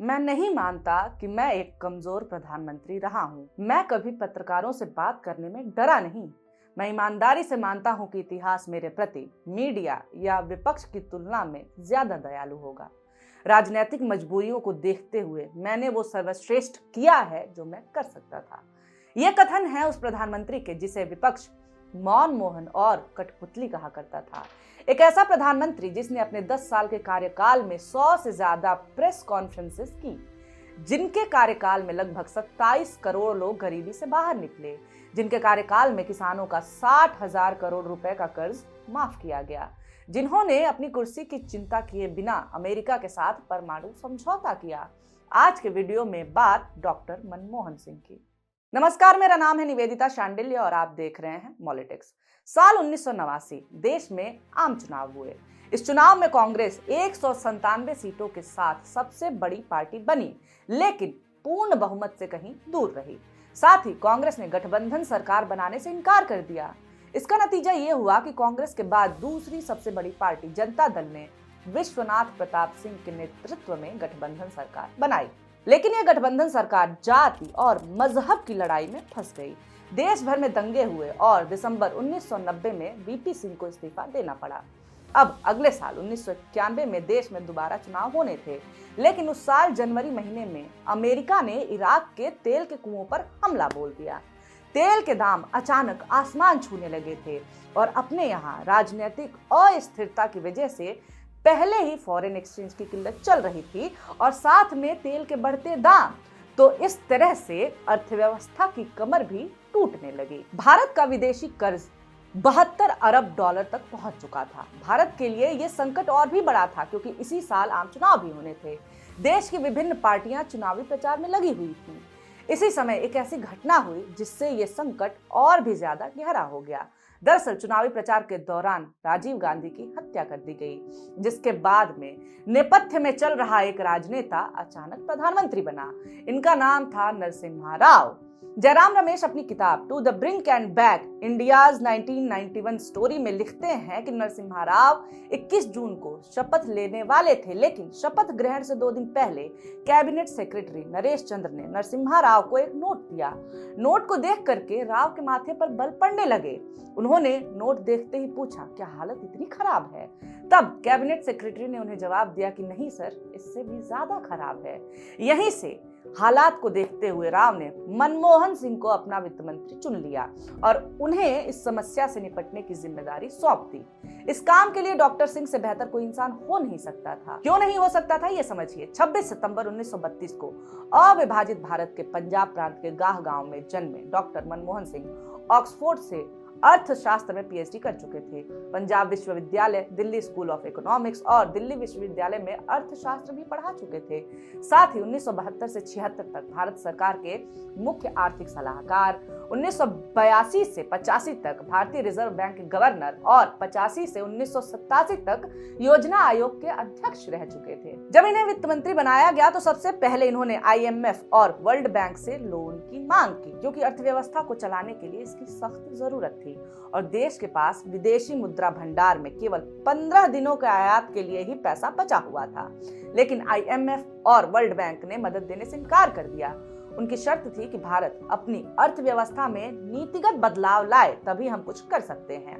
मैं नहीं मानता कि मैं एक कमजोर प्रधानमंत्री रहा हूँ। मैं कभी पत्रकारों से बात करने में डरा नहीं। मैं ईमानदारी से मानता हूँ कि इतिहास मेरे प्रति मीडिया या विपक्ष की तुलना में ज्यादा दयालु होगा। राजनीतिक मजबूरियों को देखते हुए मैंने वो सर्वश्रेष्ठ किया है जो मैं कर सकता था। यह कथन है उस प्रधानमंत्री के जिसे विपक्ष मौन मोहन और कठपुतली कहा करता था। एक ऐसा प्रधानमंत्री जिसने अपने 10 साल के कार्यकाल में 100 से ज्यादा प्रेस कॉन्फ्रेंसेस की, जिनके कार्यकाल में लगभग 27 करोड़ लोग गरीबी से बाहर निकले, जिनके कार्यकाल में किसानों का 60,000 करोड़ रुपए का कर्ज माफ किया गया, जिन्होंने अपनी कुर्सी की चिंता किए बिना अमेरिका के साथ परमाणु समझौता किया। आज के वीडियो में बात डॉक्टर मनमोहन सिंह की। नमस्कार, मेरा नाम है निवेदिता शांडिल्य और आप देख रहे हैं मॉलिटिक्स। साल 1989 देश में आम चुनाव हुए। इस चुनाव में कांग्रेस 197 सीटों के साथ सबसे बड़ी पार्टी बनी, लेकिन पूर्ण बहुमत से कहीं दूर रही। साथ ही कांग्रेस ने गठबंधन सरकार बनाने से इनकार कर दिया। इसका नतीजा ये हुआ कि कांग्रेस के बाद दूसरी सबसे बड़ी पार्टी जनता दल ने विश्वनाथ प्रताप सिंह के नेतृत्व में गठबंधन सरकार बनाई। लेकिन यह गठबंधन सरकार जाति और मजहब की लड़ाई में फंस गई। देश भर में दंगे हुए और दिसंबर 1990 में वीपी सिंह को इस्तीफा देना पड़ा। अब अगले साल 1991 में देश में दोबारा चुनाव होने थे, लेकिन उस साल जनवरी महीने में अमेरिका ने इराक के तेल के कुओं पर हमला बोल दिया। तेल के दाम अचानक आसमान छूने लगे थे और अपने यहाँ राजनीतिक अस्थिरता की वजह से पहले ही फॉरेन एक्सचेंज की किल्लत चल रही थी और साथ में तेल के बढ़ते दाम, तो इस तरह से अर्थव्यवस्था की कमर भी टूटने लगी। भारत का विदेशी कर्ज 72 अरब डॉलर तक पहुंच चुका था। भारत के लिए यह संकट और भी बड़ा था क्योंकि इसी साल आम चुनाव भी होने थे। देश की विभिन्न पार्टियां चुनावी प्रचार में लगी हुई थी। इसी समय एक ऐसी घटना हुई जिससे यह संकट और भी ज्यादा गहरा हो गया। दरअसल चुनावी प्रचार के दौरान राजीव गांधी की हत्या कर दी गई, जिसके बाद में नेपथ्य में चल रहा एक राजनेता अचानक प्रधानमंत्री बना। इनका नाम था नरसिम्हा राव। जयराम रमेश अपनी किताब to the brink and back India's 1991 story में लिखते हैं कि नरसिम्हा राव 21 जून को शपथ लेने वाले थे, लेकिन शपथ ग्रहण से 2 दिन पहले कैबिनेट सेक्रेटरी नरेश चंद्र ने नरसिम्हा राव को एक नोट दिया। नोट को देख करके राव के माथे पर बल पड़ने लगे। उन्होंने नोट देखते ही पूछा, क्या हालत इतनी खराब है? तब कैबिनेट सेक्रेटरी ने उन्हें जवाब दिया कि नहीं सर, इससे भी ज्यादा खराब है। यहीं से हालात को देखते हुए राव ने मनमोहन सिंह को अपना वित्त मंत्री चुन लिया और उन्हें इस समस्या से निपटने की जिम्मेदारी सौंप दी। इस काम के लिए डॉक्टर सिंह से बेहतर कोई इंसान हो नहीं सकता था। क्यों नहीं हो सकता था, ये समझिए। 26 सितंबर 1932 को अविभाजित भारत के पंजाब प्रांत के गाह गांव में जन्मे डॉक्टर मनमोहन सिंह ऑक्सफोर्ड से अर्थशास्त्र में पीएचडी कर चुके थे। पंजाब विश्वविद्यालय, दिल्ली स्कूल ऑफ इकोनॉमिक्स और दिल्ली विश्वविद्यालय में अर्थशास्त्र भी पढ़ा चुके थे। साथ ही 1972 से 76 तक भारत सरकार के मुख्य आर्थिक सलाहकार, 1982 से 85 तक भारतीय रिजर्व बैंक के गवर्नर और 85 से 1987 तक योजना आयोग के अध्यक्ष रह चुके थे। जब इन्हें वित्त मंत्री बनाया गया तो सबसे पहले इन्होंने IMF और वर्ल्ड बैंक से लोन की मांग की, क्योंकि अर्थव्यवस्था को चलाने के लिए इसकी सख्त जरूरत थी और देश के पास विदेशी मुद्रा भंडार में केवल 15 दिनों के आयात के लिए ही पैसा बचा हुआ था। लेकिन IMF और वर्ल्ड बैंक ने मदद देने से इनकार कर दिया। उनकी शर्त थी कि भारत अपनी अर्थव्यवस्था में नीतिगत बदलाव लाए, तभी हम कुछ कर सकते हैं।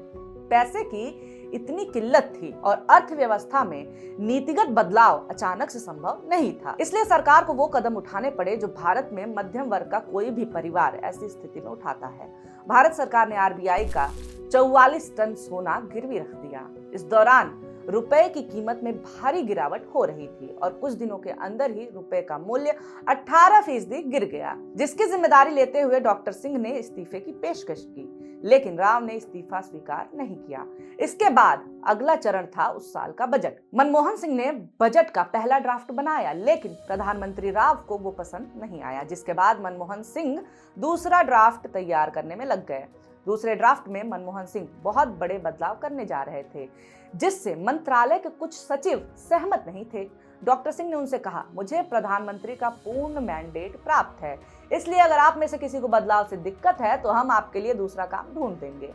पैसे की इतनी किल्लत थी और अर्थव्यवस्था में नीतिगत बदलाव अचानक से संभव नहीं था। इसलिए सरकार को वो कदम उठाने पड़े जो भारत में मध्यम वर्ग का कोई भी परिवार ऐसी स्थिति में उठाता है। भारत सरकार ने RBI का 44 टन सोना गिरवी रख दिया। इस दौरान रुपए की कीमत में भारी गिरावट हो रही थी और कुछ दिनों के अंदर ही रुपए का मूल्य 18% गिर गया, जिसकी जिम्मेदारी लेते हुए डॉक्टर सिंह ने इस्तीफे की पेशकश की, लेकिन राव ने इस्तीफा स्वीकार नहीं किया। इसके बाद अगला चरण था उस साल का बजट। मनमोहन सिंह ने बजट का पहला ड्राफ्ट बनाया, लेकिन प्रधानमंत्री राव को वो पसंद नहीं आया, जिसके बाद मनमोहन सिंह दूसरा ड्राफ्ट तैयार करने में लग गए। दूसरे ड्राफ्ट में मनमोहन सिंह बहुत बड़े बदलाव करने जा रहे थे, जिससे मंत्रालय के कुछ सचिव सहमत नहीं थे। डॉक्टर सिंह ने उनसे कहा, मुझे प्रधानमंत्री का पूर्ण मैंडेट प्राप्त है, इसलिए अगर आप में से किसी को बदलाव से दिक्कत है तो हम आपके लिए दूसरा काम ढूंढ देंगे।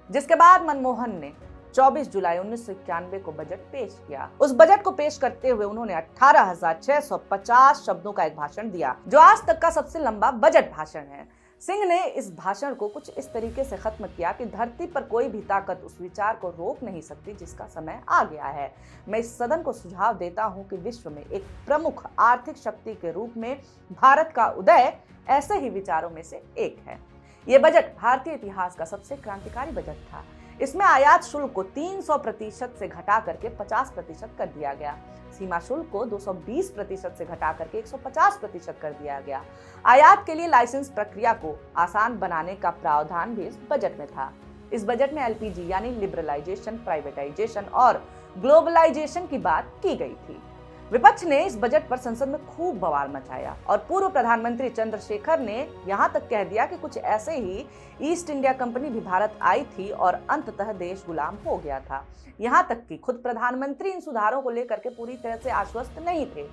जिसके बाद मनमोहन ने 24 जुलाई 1991 को बजट पेश किया। उस बजट को पेश करते हुए उन्होंने 18,650 शब्दों का एक भाषण दिया, जो आज तक का सबसे लंबा बजट भाषण है। सिंह ने इस भाषण को कुछ इस तरीके से खत्म किया कि धरती पर कोई भी ताकत उस विचार को रोक नहीं सकती जिसका समय आ गया है। मैं इस सदन को सुझाव देता हूं कि विश्व में एक प्रमुख आर्थिक शक्ति के रूप में भारत का उदय ऐसे ही विचारों में से एक है। ये बजट भारतीय इतिहास का सबसे क्रांतिकारी बजट था। इसमें आयात शुल्क को 300% से घटा करके 50% कर दिया गया। सीमा शुल्क को 220% से घटा करके 150% कर दिया गया। आयात के लिए लाइसेंस प्रक्रिया को आसान बनाने का प्रावधान भी इस बजट में था। इस बजट में एलपीजी यानी लिबरलाइजेशन, प्राइवेटाइजेशन और ग्लोबलाइजेशन की बात की गई थी। विपक्ष ने इस बजट पर संसद में खूब बवाल मचाया और पूर्व प्रधानमंत्री चंद्रशेखर ने यहां तक कह दिया कि कुछ ऐसे ही ईस्ट इंडिया कंपनी भी भारत आई थी और अंततः देश गुलाम हो गया था। यहां तक कि खुद प्रधानमंत्री इन सुधारों को लेकर के पूरी तरह से आश्वस्त नहीं थे।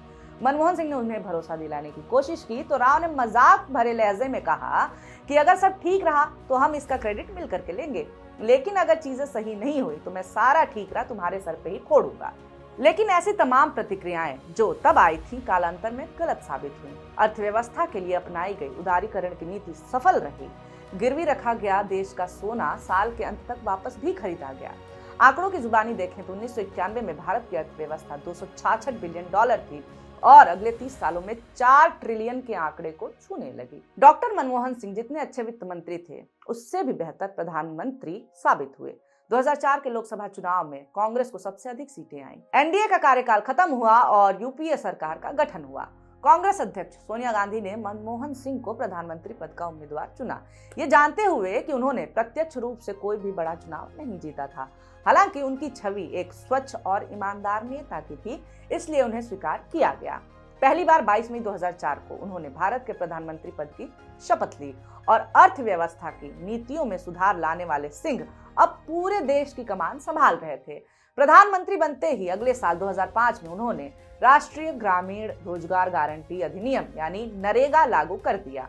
मनमोहन सिंह ने उन्हें भरोसा दिलाने की कोशिश की तो राव ने मजाक भरे लहजे में कहा कि अगर सब ठीक रहा तो हम इसका क्रेडिट मिल करके लेंगे, लेकिन अगर चीजें सही नहीं हुई तो मैं सारा ठीक रहा तुम्हारे सर पे ही फोड़ूंगा। लेकिन ऐसी तमाम प्रतिक्रियाएं जो तब आई थी कालांतर में गलत साबित हुई। अर्थव्यवस्था के लिए अपनाई गई उदारीकरण की नीति सफल रही। गिरवी रखा गया देश का सोना साल के अंत तक वापस भी खरीदा गया। आंकड़ों की जुबानी देखें तो 1991 में भारत की अर्थव्यवस्था $266 बिलियन थी और अगले 30 सालों में 4 ट्रिलियन के आंकड़े को छूने लगी। डॉक्टर मनमोहन सिंह जितने अच्छे वित्त मंत्री थे, उससे भी बेहतर प्रधानमंत्री साबित हुए। 2004 के लोकसभा चुनाव में कांग्रेस को सबसे अधिक सीटें आईं। एनडीए का कार्यकाल खत्म हुआ और यूपीए सरकार का गठन हुआ। कांग्रेस अध्यक्ष सोनिया गांधी ने मनमोहन सिंह को प्रधानमंत्री पद का उम्मीदवार चुना, ये जानते हुए कि उन्होंने प्रत्यक्ष रूप से कोई भी बड़ा चुनाव नहीं जीता था। हालांकि उनकी छवि एक स्वच्छ और ईमानदार नेता की थी, इसलिए उन्हें स्वीकार किया गया। पहली बार 22 मई 2004 को उन्होंने भारत के प्रधानमंत्री पद की शपथ ली और अर्थव्यवस्था की नीतियों में सुधार लाने वाले सिंह अब पूरे देश की कमान संभाल रहे थे। प्रधानमंत्री बनते ही अगले साल 2005 में उन्होंने राष्ट्रीय ग्रामीण रोजगार गारंटी अधिनियम यानी नरेगा लागू कर दिया।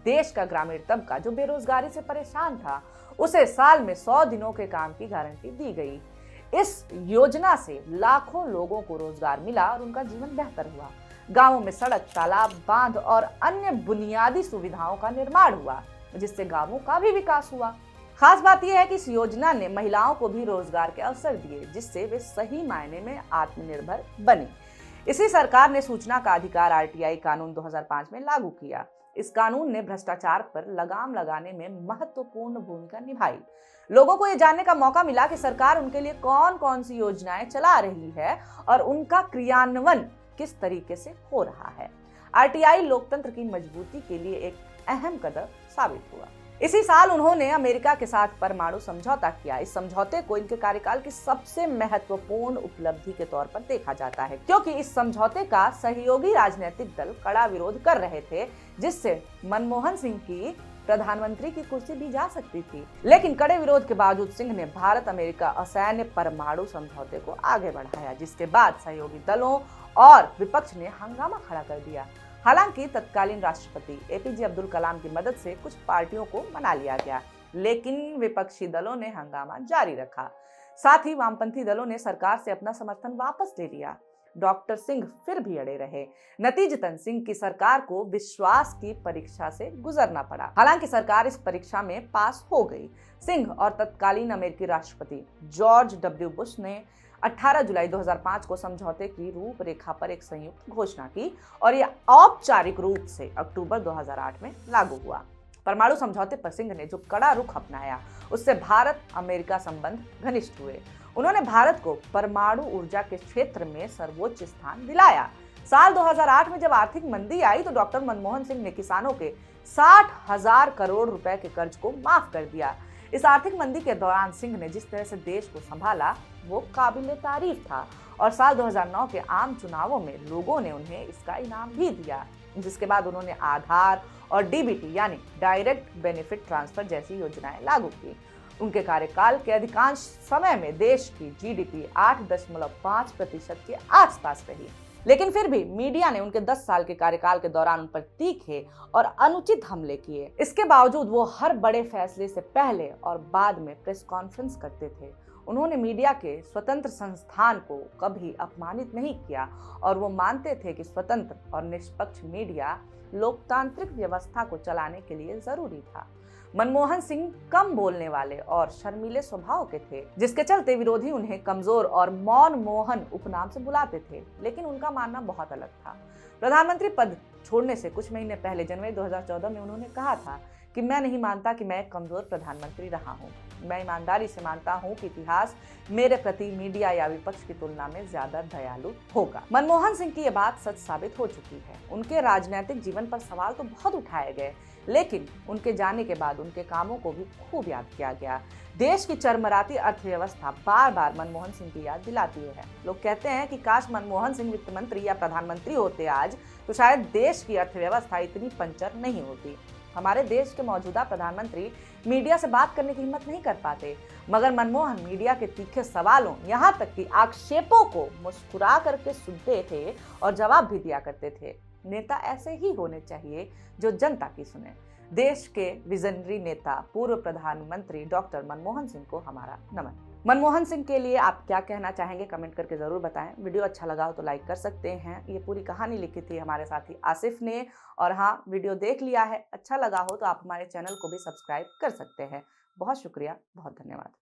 देश का ग्रामीण तबका जो बेरोजगारी से परेशान था, उसे साल में 100 दिनों के काम की गारंटी दी गई। इस योजना से लाखों लोगों को रोजगार मिला और उनका जीवन बेहतर हुआ। गांवों में सड़क, तालाब, बांध और अन्य बुनियादी सुविधाओं का निर्माण हुआ, जिससे गांवों का भी विकास हुआ। खास बात यह है कि इस योजना ने महिलाओं को भी रोजगार के अवसर दिए, जिससे वे सही मायने में आत्मनिर्भर बने। इसी सरकार ने सूचना का अधिकार आरटीआई कानून 2005 में लागू किया। इस कानून ने भ्रष्टाचार पर लगाम लगाने में महत्वपूर्ण भूमिका निभाई। लोगों को ये जानने का मौका मिला कि सरकार उनके लिए कौन कौन सी योजनाएं चला रही है और उनका क्रियान्वयन किस तरीके से हो रहा है। आरटीआई लोकतंत्र की मजबूती के लिए एक अहम कदम साबित हुआ। इसी साल उन्होंने अमेरिका के साथ परमाणु समझौता किया। इस समझौते को इनके कार्यकाल की सबसे महत्वपूर्ण उपलब्धि के तौर पर देखा जाता है, क्योंकि इस समझौते का सहयोगी राजनीतिक दल कड़ा विरोध कर रहे थे, जिससे मनमोहन सिंह की प्रधानमंत्री की कुर्सी भी जा सकती थी। लेकिन कड़े विरोध के बावजूद सिंह ने भारत अमेरिका असैन्य परमाणु समझौते को आगे बढ़ाया, जिसके बाद सहयोगी दलों और विपक्ष ने हंगामा खड़ा कर दिया। हालांकि तत्कालीन राष्ट्रपति एपीजे अब्दुल कलाम की मदद से कुछ पार्टियों को मना लिया गया, लेकिन विपक्षी दलों ने हंगामा जारी रखा। साथ ही वामपंथी दलों ने सरकार से अपना समर्थन वापस ले लिया। डॉक्टर सिंह फिर भी अड़े रहे। नतीजतन सिंह की सरकार को विश्वास की परीक्षा से गुजरना पड़ा। हालांकि सरकार इस परीक्षा में पास हो गई। सिंह और तत्कालीन अमेरिकी राष्ट्रपति जॉर्ज डब्ल्यू बुश ने 18 जुलाई 2005 को समझौते की रूपरेखा पर एक संयुक्त घोषणा की और यह औपचारिक रूप से अक्टूबर 2008 में लागू हुआ। परमाणु समझौते पर सिंह ने जो कड़ा रुख अपनाया, उससे भारत अमेरिका संबंध घनिष्ठ हुए। उन्होंने भारत को परमाणु ऊर्जा के क्षेत्र में सर्वोच्च स्थान दिलाया। साल 2008 में जब आर्थिक मंदी आई तो डॉक्टर मनमोहन सिंह ने किसानों के 60,000 करोड़ रुपए के कर्ज को माफ कर दिया। इस आर्थिक मंदी के दौरान सिंह ने जिस तरह से देश को संभाला, वो काबिले तारीफ था और साल 2009 के आम चुनावों में लोगों ने उन्हें इसका इनाम भी दिया, जिसके बाद उन्होंने आधार और डीबीटी यानी डायरेक्ट बेनिफिट ट्रांसफर जैसी योजनाएं लागू की। उनके कार्यकाल के अधिकांश समय में देश की जीडीपी 8.5% के आसपास रही। लेकिन फिर भी मीडिया ने उनके 10 साल के कार्यकाल के दौरान उन पर तीखे और अनुचित हमले किए। इसके बावजूद वो हर बड़े फैसले से पहले और बाद में प्रेस कॉन्फ्रेंस करते थे। उन्होंने मीडिया के स्वतंत्र संस्थान को कभी अपमानित नहीं किया और वो मानते थे कि स्वतंत्र और निष्पक्ष मीडिया लोकतांत्रिक व्यवस्था को चलाने के लिए जरूरी था। मनमोहन सिंह कम बोलने वाले और शर्मीले स्वभाव के थे, जिसके चलते विरोधी उन्हें कमजोर और मौन मोहन उपनाम से बुलाते थे, लेकिन उनका मानना बहुत अलग था। प्रधानमंत्री पद छोड़ने से कुछ महीने पहले जनवरी 2014 में उन्होंने कहा था कि मैं नहीं मानता कि मैं एक कमजोर प्रधानमंत्री रहा हूं। मैं ईमानदारी से मानता हूं कि इतिहास मेरे प्रति मीडिया या विपक्ष की तुलना में ज्यादा दयालु होगा। मनमोहन सिंह की यह बात सच साबित हो चुकी है। उनके राजनीतिक जीवन पर सवाल तो बहुत उठाए गए, लेकिन उनके जाने के बाद उनके कामों को भी खूब याद किया गया। देश की चरमराती अर्थव्यवस्था बार बार मनमोहन सिंह की याद दिलाती है। लोग कहते हैं कि काश मनमोहन सिंह वित्त मंत्री या प्रधानमंत्री होते आज, तो शायद देश की अर्थव्यवस्था इतनी पंचर नहीं होती। हमारे देश के मौजूदा प्रधानमंत्री मीडिया से बात करने की हिम्मत नहीं कर पाते, मगर मनमोहन मीडिया के तीखे सवालों, यहाँ तक कि आक्षेपों को मुस्कुरा करके सुनते थे और जवाब भी दिया करते थे। नेता ऐसे ही होने चाहिए जो जनता की सुने। देश के विजनरी नेता पूर्व प्रधानमंत्री डॉक्टर मनमोहन सिंह को हमारा नमन। मनमोहन सिंह के लिए आप क्या कहना चाहेंगे, कमेंट करके जरूर बताएं। वीडियो अच्छा लगा हो तो लाइक कर सकते हैं। ये पूरी कहानी लिखी थी हमारे साथी आसिफ ने, और हाँ, वीडियो देख लिया है, अच्छा लगा हो तो आप हमारे चैनल को भी सब्सक्राइब कर सकते हैं। बहुत शुक्रिया, बहुत धन्यवाद।